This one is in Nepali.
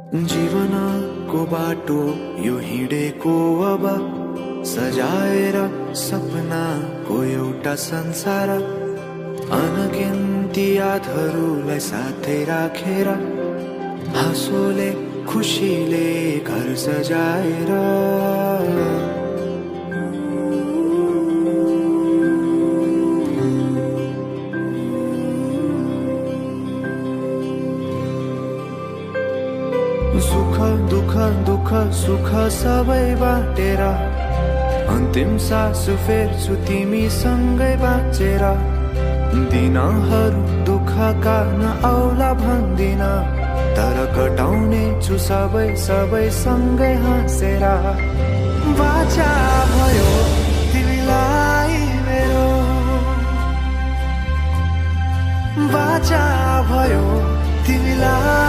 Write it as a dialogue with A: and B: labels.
A: जीवनको बाटो यो हिँडेको अब सजाएर सपनाको एउटा संसार अनगिन्ती यादहरूलाई साथै राखेर हाँसोले खुसीले घर सजाएर सुख दुख दुख सुख सबै बाटेर अन्तिम सास फेर्छु तिमीसँगै बाँचेर दिनहरू दुःखका नआउला भन्दिन तर कटाउने छु सबै सबै सँगै हाँसेर बाचा भयो तिमीलाई मेरो बाचा भयो तिमीलाई